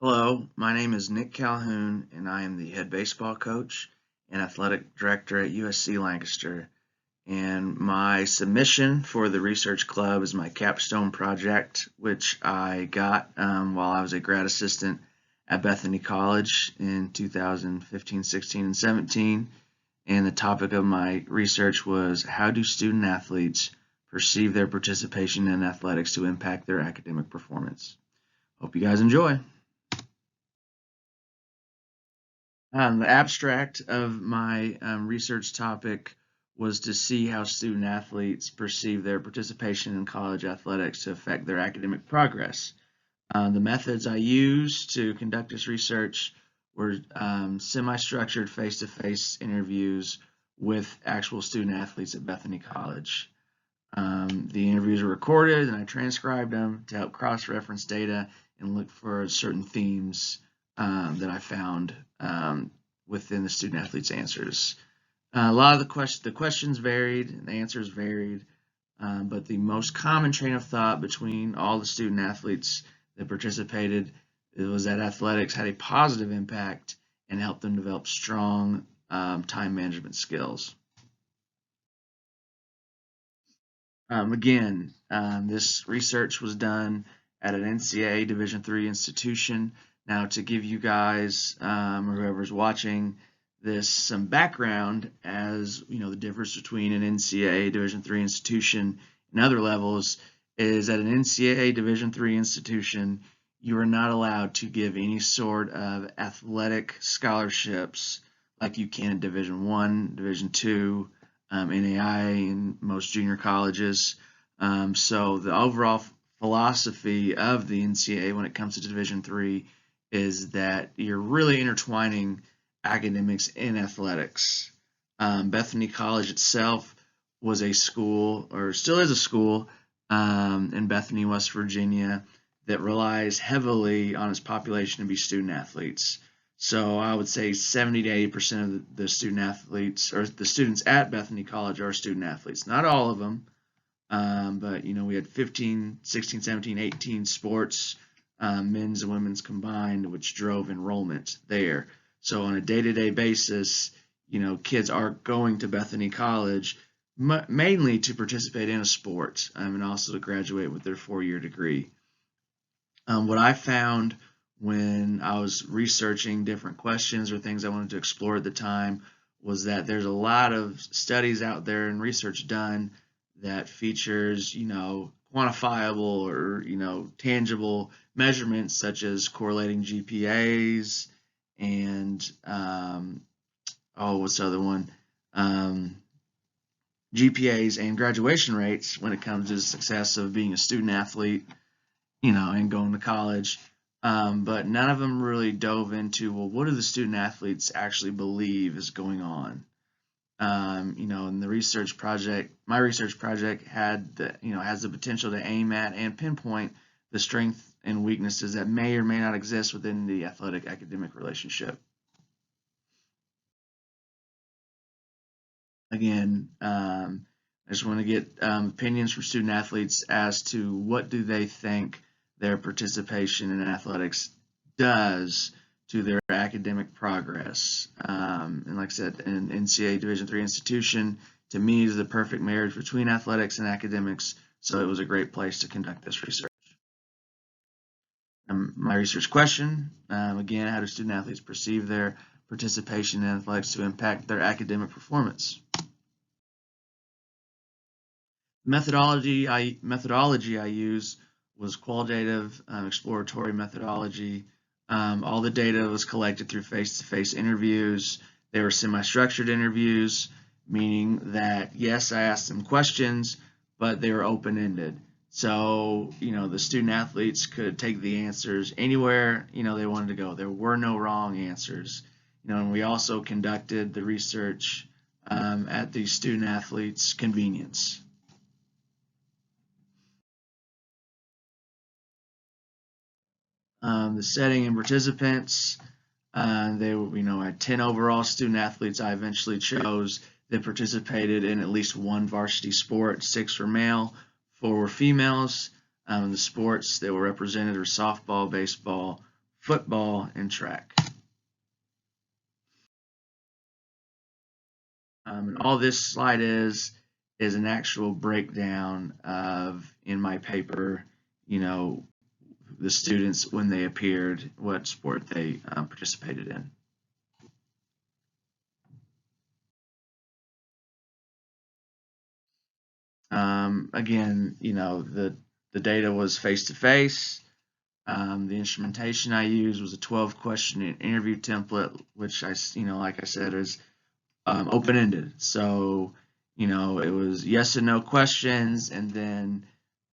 Hello, my name is Nick Calhoun, and I am the head baseball coach and athletic director at USC Lancaster. And my submission for the research club is my capstone project, which I got while I was a grad assistant at Bethany College in 2015, 16, and 17. And the topic of my research was how do student athletes perceive their participation in athletics to impact their academic performance? Hope you guys enjoy. The abstract of my research topic was to see how student athletes perceive their participation in college athletics to affect their academic progress. The methods I used to conduct this research were semi-structured face-to-face interviews with actual student athletes at Bethany College. The interviews were recorded and I transcribed them to help cross-reference data and look for certain themes that I found within the student athletes' answers. A lot of the questions varied and the answers varied, but the most common train of thought between all the student athletes that participated was that athletics had a positive impact and helped them develop strong time management skills. This research was done at an NCAA Division III institution. Now, to give you guys or whoever's watching this some background, as you know, the difference between an NCAA Division III institution and other levels is at an NCAA Division III institution, you are not allowed to give any sort of athletic scholarships like you can at Division I, Division II, NAI, and most junior colleges. So the overall philosophy of the NCAA when it comes to Division III is that you're really intertwining academics and athletics. Bethany College itself was a school, or still is a school, in Bethany, West Virginia, that relies heavily on its population to be student athletes. So I would say 70 to 80% of the student athletes, or the students at Bethany College, are student athletes. Not all of them, but you know, we had 15, 16, 17, 18 sports, men's and women's combined, which drove enrollment there. So on a day-to-day basis, you know, kids are going to Bethany College mainly to participate in a sport and also to graduate with their 4-year degree. What I found when I was researching different questions or things I wanted to explore at the time was that there's a lot of studies out there and research done that features, you know, quantifiable or, you know, tangible measurements such as correlating GPAs and, what's the other one? GPAs and graduation rates when it comes to the success of being a student athlete, you know, and going to college. But none of them really dove into, well, what do the student athletes actually believe is going on? You know, and the research project, my research project had the, you know, has the potential to aim at and pinpoint the strengths and weaknesses that may or may not exist within the athletic academic relationship. Again, I just want to get opinions from student athletes as to what do they think their participation in athletics does to their academic progress. And like I said, an NCAA Division III institution, to me, is the perfect marriage between athletics and academics, so it was a great place to conduct this research. My research question, again, how do student athletes perceive their participation in athletics to impact their academic performance? Methodology I used was qualitative exploratory methodology. All the data was collected through face-to-face interviews. They were semi-structured interviews, meaning that yes, I asked them questions, but they were open-ended. So, you know, the student athletes could take the answers anywhere, you know, they wanted to go. There were no wrong answers. You know, and we also conducted the research at the student athletes' convenience. The setting and participants, they were, you know, had 10 overall student athletes I eventually chose that participated in at least one varsity sport. 6 were male, 4 were females. The sports that were represented were softball, baseball, football and track. And all this slide is an actual breakdown of, in my paper, the students when they appeared, what sport they participated in. Again, the data was face-to-face. The instrumentation I used was a 12-question interview template, which like I said, is open-ended. So, it was yes and no questions, and then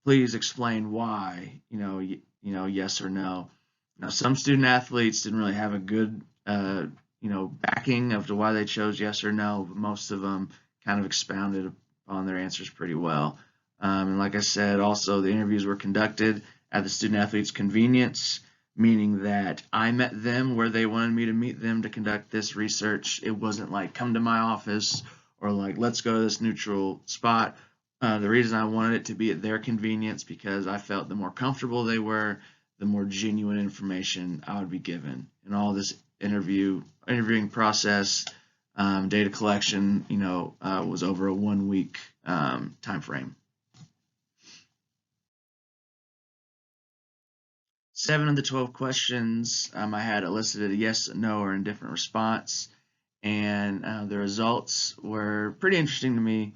please explain why, yes or no. Now, some student athletes didn't really have a good, backing of why they chose yes or no, but most of them kind of expounded on their answers pretty well. And like I said, also the interviews were conducted at the student athlete's convenience, meaning that I met them where they wanted me to meet them to conduct this research. It wasn't like, come to my office, or like, let's go to this neutral spot. The reason I wanted it to be at their convenience, because I felt the more comfortable they were, the more genuine information I would be given. And all this interviewing process, data collection, was over a 1 week time frame. 7 of the 12 questions I had elicited a yes, no, or indifferent response, and the results were pretty interesting to me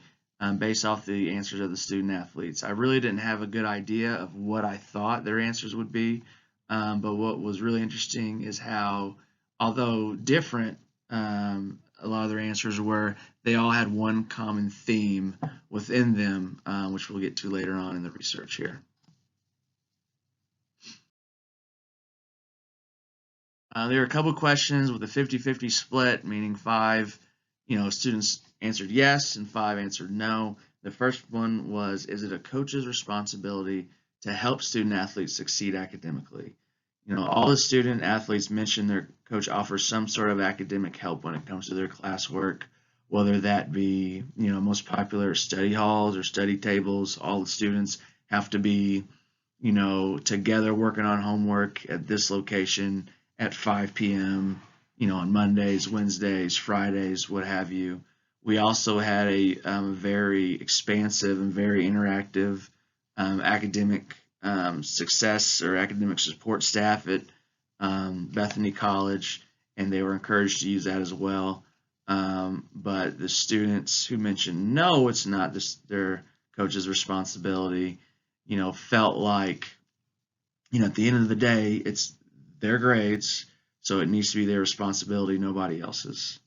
based off the answers of the student athletes. I really didn't have a good idea of what I thought their answers would be, but what was really interesting is how, although different, a lot of their answers were, they all had one common theme within them, which we'll get to later on in the research here. There were a couple questions with a 50-50 split, meaning 5, students answered yes and 5 answered no. The first one was, is it a coach's responsibility to help student athletes succeed academically? All the student athletes mentioned their coach offers some sort of academic help when it comes to their classwork, whether that be, most popular study halls or study tables. All the students have to be, together working on homework at this location at 5 p.m., on Mondays, Wednesdays, Fridays, what have you. We also had a very expansive and very interactive academic success or academic support staff at Bethany College, and they were encouraged to use that as well. But the students who mentioned no, it's not their coach's responsibility, felt like, at the end of the day, it's their grades, so it needs to be their responsibility, nobody else's.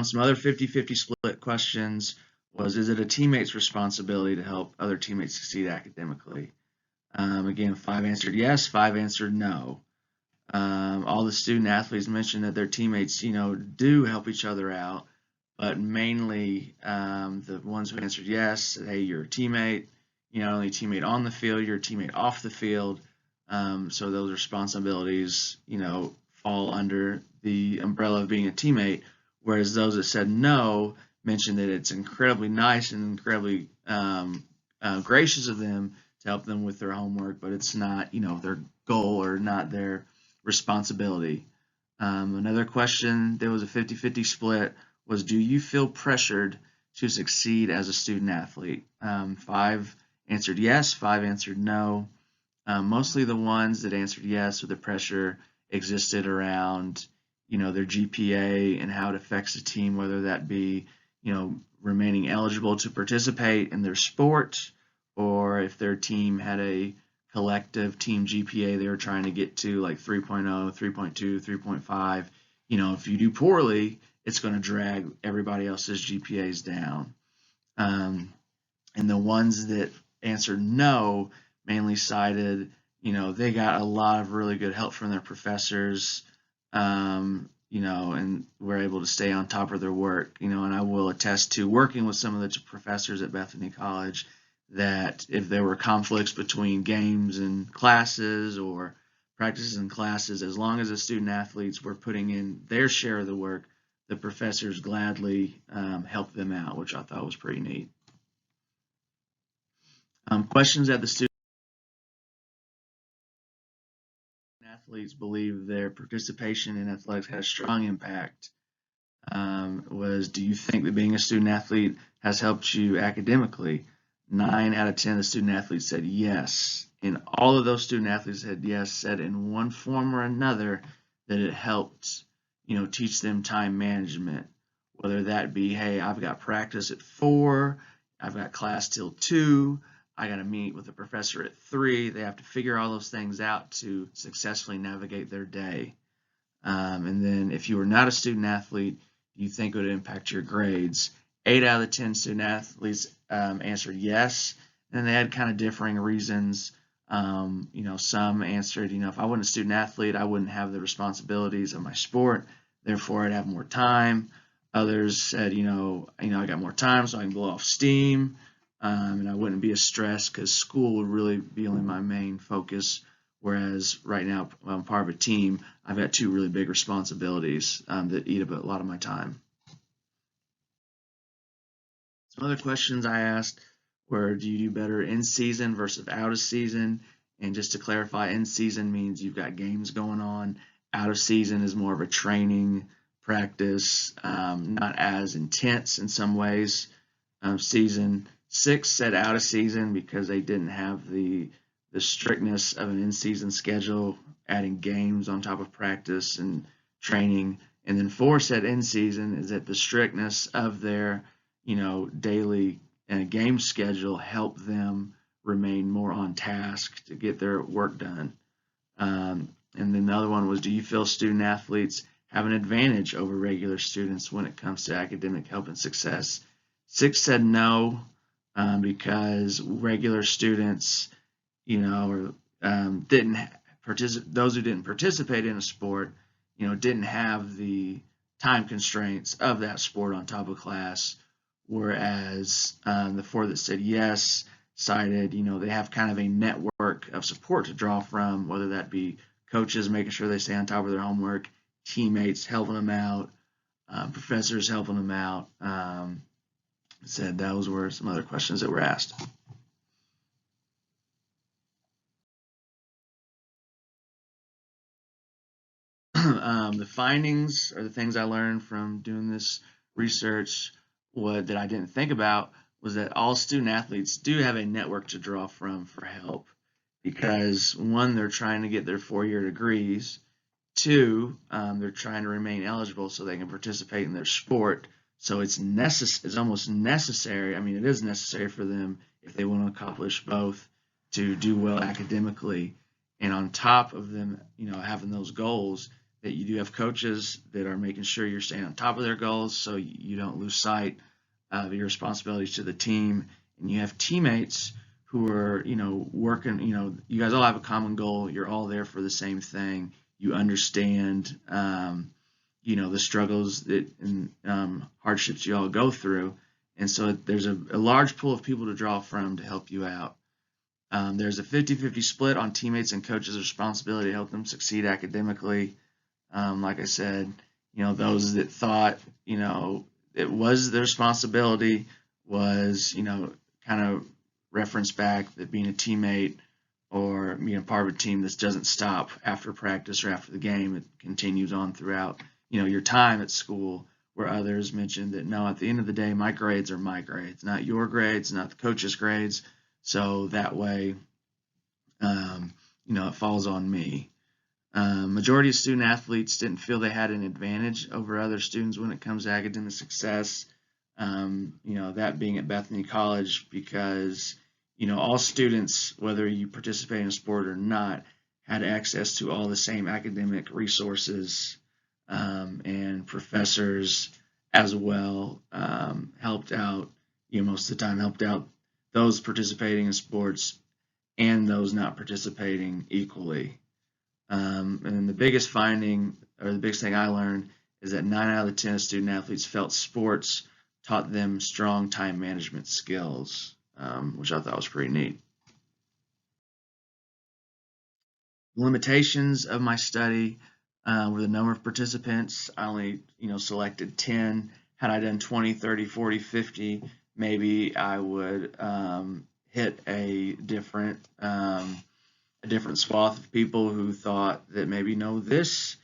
Some other 50-50 split questions was, is it a teammate's responsibility to help other teammates succeed academically? Again, 5 answered yes, 5 answered no. All the student athletes mentioned that their teammates, do help each other out, but mainly the ones who answered yes said, hey, you're a teammate. You're not only a teammate on the field, you're a teammate off the field. So those responsibilities, fall under the umbrella of being a teammate, whereas those that said no mentioned that it's incredibly nice and incredibly gracious of them to help them with their homework, but it's not, their goal or not their responsibility. Another question, there was a 50-50 split, was, do you feel pressured to succeed as a student athlete? 5 answered yes, 5 answered no. Mostly the ones that answered yes, with the pressure existed around, their GPA and how it affects the team, whether that be, remaining eligible to participate in their sport, or if their team had a collective team GPA they were trying to get to, like 3.0, 3.2, 3.5. If you do poorly, it's going to drag everybody else's GPAs down. And the ones that answered no mainly cited, they got a lot of really good help from their professors, and were able to stay on top of their work, and I will attest to working with some of the professors at Bethany College that if there were conflicts between games and classes or practices and classes, as long as the student athletes were putting in their share of the work, the professors gladly helped them out, which I thought was pretty neat. Questions at the student athletes believe their participation in athletics had a strong impact was, do you think that being a student athlete has helped you academically? 9 out of 10 of the student athletes said yes. And all of those student athletes said yes, said in one form or another that it helped, teach them time management. Whether that be, hey, I've got practice at 4, I've got class till 2, I got to meet with the professor at 3. They have to figure all those things out to successfully navigate their day. And then if you were not a student athlete, do you think it would impact your grades? 8 out of the 10 student athletes answered yes, and they had kind of differing reasons. Some answered, if I wasn't a student athlete, I wouldn't have the responsibilities of my sport, therefore I'd have more time. Others said, I got more time so I can blow off steam, and I wouldn't be as stressed because school would really be only my main focus. Whereas right now I'm part of a team, I've got 2 really big responsibilities that eat up a lot of my time. Some other questions I asked were, do you do better in season versus out of season? And just to clarify, in season means you've got games going on. Out of season is more of a training practice, not as intense in some ways. Season 6 said out of season because they didn't have the strictness of an in-season schedule, adding games on top of practice and training. And then 4 said in season is that the strictness of their, daily game schedule helped them remain more on task to get their work done. And then the other one was, do you feel student athletes have an advantage over regular students when it comes to academic help and success? 6 said no, because regular students, didn't participate. Those who didn't participate in a sport, didn't have the time constraints of that sport on top of class. Whereas the 4 that said yes cited, they have kind of a network of support to draw from, whether that be coaches making sure they stay on top of their homework, teammates helping them out, professors helping them out. Said those were some other questions that were asked. The findings or the things I learned from doing this research that I didn't think about was that all student athletes do have a network to draw from for help, because 1, they're trying to get their 4-year degrees. 2, they're trying to remain eligible so they can participate in their sport. So it's almost necessary. I mean, it is necessary for them if they want to accomplish both to do well academically. And on top of them, having those goals, that you do have coaches that are making sure you're staying on top of their goals so you don't lose sight of your responsibilities to the team. And you have teammates who are, working, you guys all have a common goal. You're all there for the same thing. You understand, the struggles that and hardships you all go through. And so there's a large pool of people to draw from to help you out. There's a 50-50 split on teammates and coaches' responsibility to help them succeed academically. Like I said, those that thought, it was their responsibility was, kind of reference back that being a teammate or being part of a team that doesn't stop after practice or after the game. It continues on throughout, your time at school, where others mentioned that, no, at the end of the day, my grades are my grades, not your grades, not the coach's grades. So that way, it falls on me. Majority of student athletes didn't feel they had an advantage over other students when it comes to academic success. That being at Bethany College, because, all students, whether you participate in a sport or not, had access to all the same academic resources, and professors as well helped out, most of the time helped out those participating in sports and those not participating equally. And the biggest finding, or the biggest thing I learned, is that 9 out of the 10 student athletes felt sports taught them strong time management skills, which I thought was pretty neat. The limitations of my study were the number of participants. I only, selected 10. Had I done 20, 30, 40, 50, maybe I would hit a different different swath of people who thought that maybe, no, this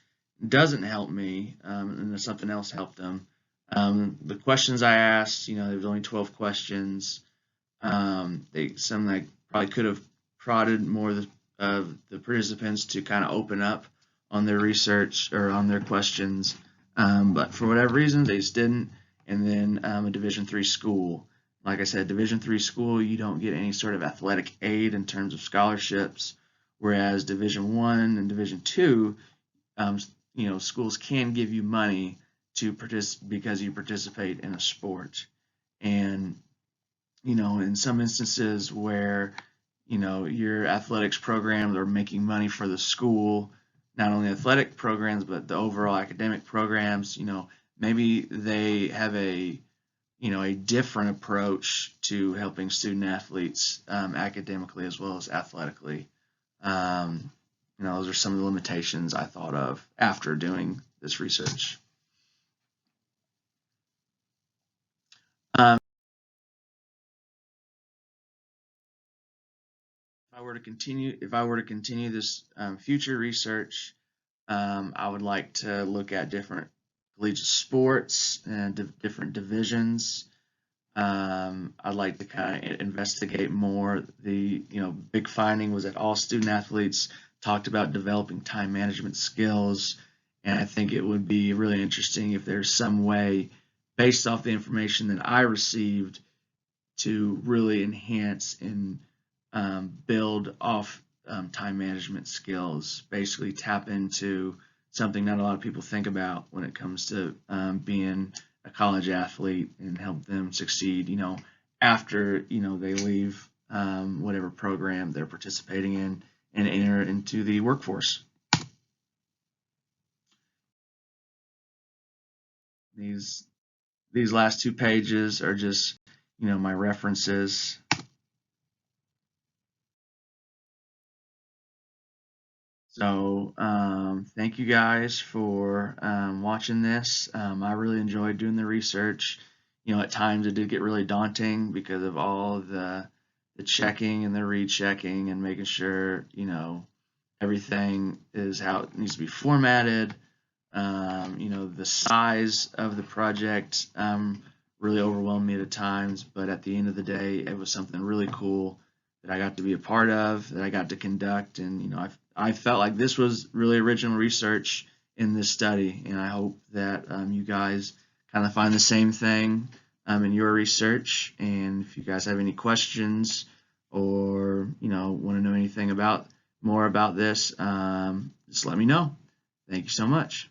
doesn't help me, and then something else helped them. The questions I asked, there was only 12 questions. Some that probably could have prodded more of the participants to kind of open up on their research or on their questions, but for whatever reason they just didn't. And then a Division III school, like I said, Division III school, you don't get any sort of athletic aid in terms of scholarships, whereas Division I and Division II, schools can give you money to because you participate in a sport. And in some instances where your athletics programs are making money for the school, not only athletic programs but the overall academic programs, maybe they have a different approach to helping student athletes academically as well as athletically. Those are some of the limitations I thought of after doing this research. If I were to continue this future research, I would like to look at different collegiate sports and different divisions. I'd like to kind of investigate more. The big finding was that all student athletes talked about developing time management skills, and I think it would be really interesting if there's some way, based off the information that I received, to really enhance and build off time management skills, basically tap into something not a lot of people think about when it comes to being a college athlete, and help them succeed, after, they leave whatever program they're participating in and enter into the workforce. These last 2 pages are just, my references. So thank you guys for watching this. I really enjoyed doing the research. At times it did get really daunting because of all the checking and the rechecking and making sure everything is how it needs to be formatted. The size of the project really overwhelmed me at times, but at the end of the day, it was something really cool that I got to be a part of, that I got to conduct, and I felt like this was really original research in this study, and I hope that you guys kind of find the same thing in your research. And if you guys have any questions or want to know anything more about this, just let me know. Thank you so much.